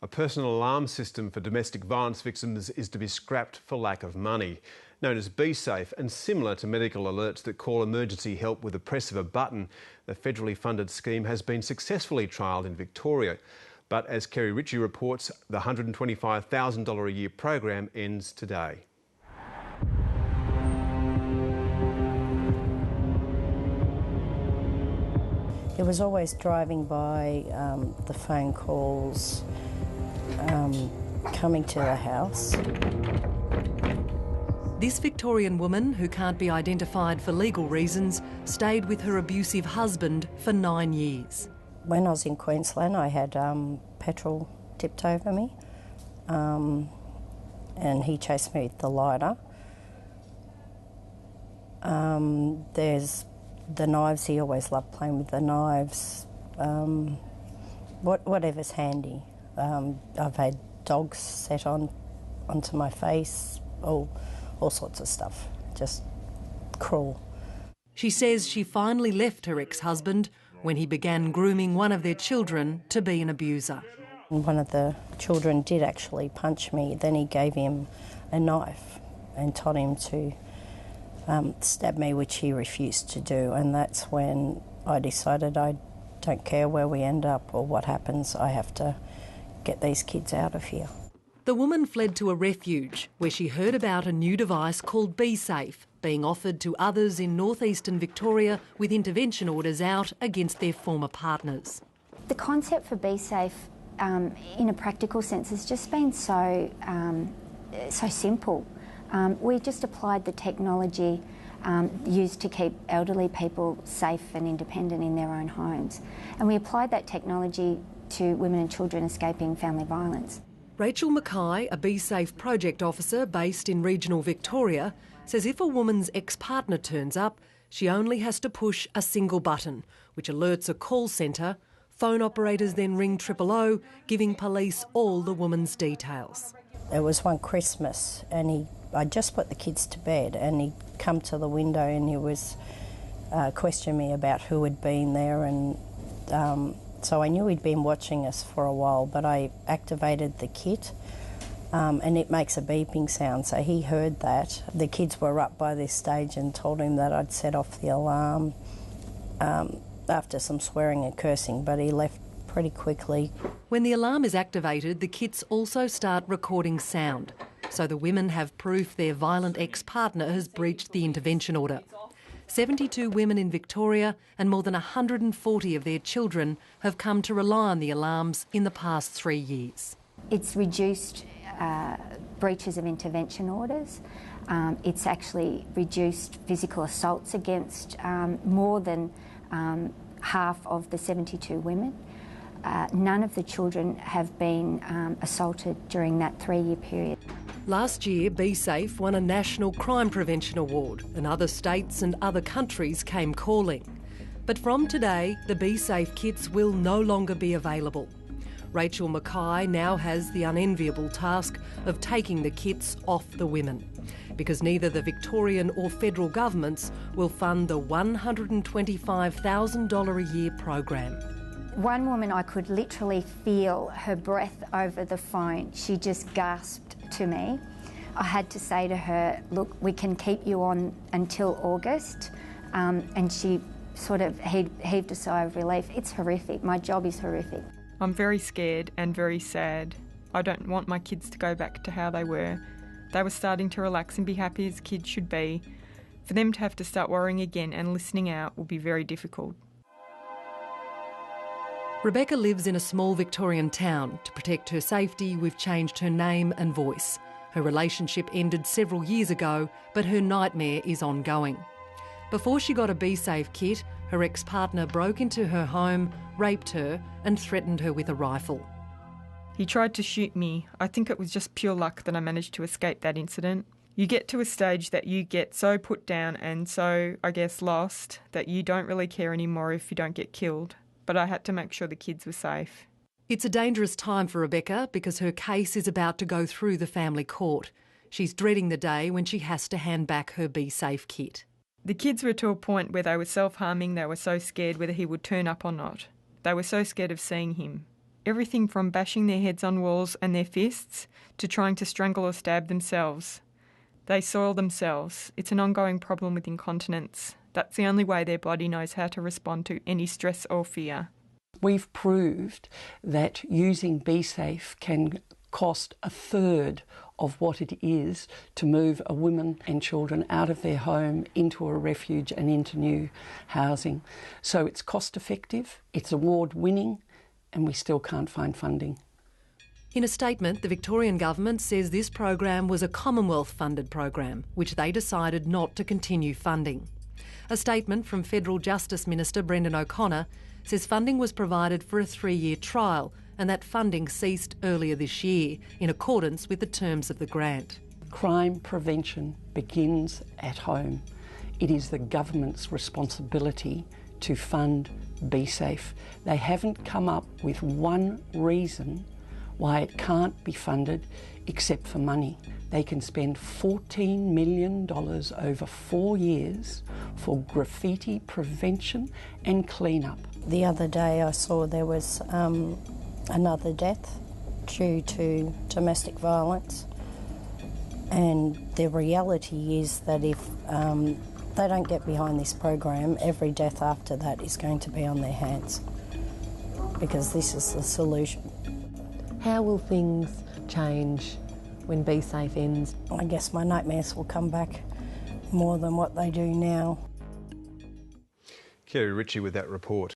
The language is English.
A personal alarm system for domestic violence victims is to be scrapped for lack of money. Known as BeSafe and similar to medical alerts that call emergency help with the press of a button, the federally funded scheme has been successfully trialled in Victoria. But as Kerry Ritchie reports, the $125,000 a year program ends today. It was always driving by, the phone calls, coming to the house. This Victorian woman, who can't be identified for legal reasons, stayed with her abusive husband for 9 years. When I was in Queensland, I had petrol tipped over me, and he chased me with the lighter. There's the knives, he always loved playing with the knives, whatever's handy. I've had dogs set onto my face, all sorts of stuff, just cruel. She says she finally left her ex-husband when he began grooming one of their children to be an abuser. One of the children did actually punch me, then he gave him a knife and told him to stab me, which he refused to do, and that's when I decided I don't care where we end up or what happens, I have to get these kids out of here. The woman fled to a refuge where she heard about a new device called BeSafe being offered to others in northeastern Victoria with intervention orders out against their former partners. The concept for BeSafe, in a practical sense, has just been so simple. We just applied the technology used to keep elderly people safe and independent in their own homes. And we applied that technology to women and children escaping family violence. Rachel Mackay, a BeSafe project officer based in regional Victoria, says if a woman's ex-partner turns up, she only has to push a single button, which alerts a call centre. Phone operators then ring 000, giving police all the woman's details. It was one Christmas and I just put the kids to bed and he'd come to the window and he was questioning me about who had been there, and so I knew he'd been watching us for a while, but I activated the kit and it makes a beeping sound, so he heard that. The kids were up by this stage and told him that I'd set off the alarm after some swearing and cursing, but he left pretty quickly. When the alarm is activated, the kits also start recording sound, so the women have proof their violent ex-partner has breached the intervention order. 72 women in Victoria and more than 140 of their children have come to rely on the alarms in the past 3 years. It's reduced breaches of intervention orders. It's actually reduced physical assaults against more than half of the 72 women. None of the children have been assaulted during that 3-year period. Last year, BeSafe won a National Crime Prevention Award and other states and other countries came calling. But from today, the BeSafe kits will no longer be available. Rachel Mackay now has the unenviable task of taking the kits off the women, because neither the Victorian or federal governments will fund the $125,000 a year program. One woman, I could literally feel her breath over the phone. She just gasped to me. I had to say to her, look, we can keep you on until August. And she sort of heaved a sigh of relief. It's horrific. My job is horrific. I'm very scared and very sad. I don't want my kids to go back to how they were. They were starting to relax and be happy as kids should be. For them to have to start worrying again and listening out will be very difficult. Rebecca lives in a small Victorian town. To protect her safety, we've changed her name and voice. Her relationship ended several years ago, but her nightmare is ongoing. Before she got a BeSafe kit, her ex-partner broke into her home, raped her and threatened her with a rifle. He tried to shoot me. I think it was just pure luck that I managed to escape that incident. You get to a stage that you get so put down and so, I guess, lost that you don't really care anymore if you don't get killed. But I had to make sure the kids were safe. It's a dangerous time for Rebecca because her case is about to go through the family court. She's dreading the day when she has to hand back her BeSafe kit. The kids were to a point where they were self-harming. They were so scared whether he would turn up or not. They were so scared of seeing him. everything from bashing their heads on walls and their fists to trying to strangle or stab themselves. They soil themselves. It's an ongoing problem with incontinence. That's the only way their body knows how to respond to any stress or fear. We've proved that using BeSafe can cost a third of what it is to move a woman and children out of their home into a refuge and into new housing. So it's cost effective, it's award winning, and we still can't find funding. In a statement, the Victorian Government says this program was a Commonwealth-funded program, which they decided not to continue funding. A statement from Federal Justice Minister Brendan O'Connor says funding was provided for a 3-year trial and that funding ceased earlier this year in accordance with the terms of the grant. Crime prevention begins at home. It is the government's responsibility to fund BeSafe. They haven't come up with one reason why it can't be funded except for money. They can spend $14 million over 4 years for graffiti prevention and clean-up. The other day I saw there was another death due to domestic violence, and the reality is that if they don't get behind this program, every death after that is going to be on their hands, because this is the solution. How will things change when BeSafe ends? I guess my nightmares will come back more than what they do now. Kerry Ritchie with that report.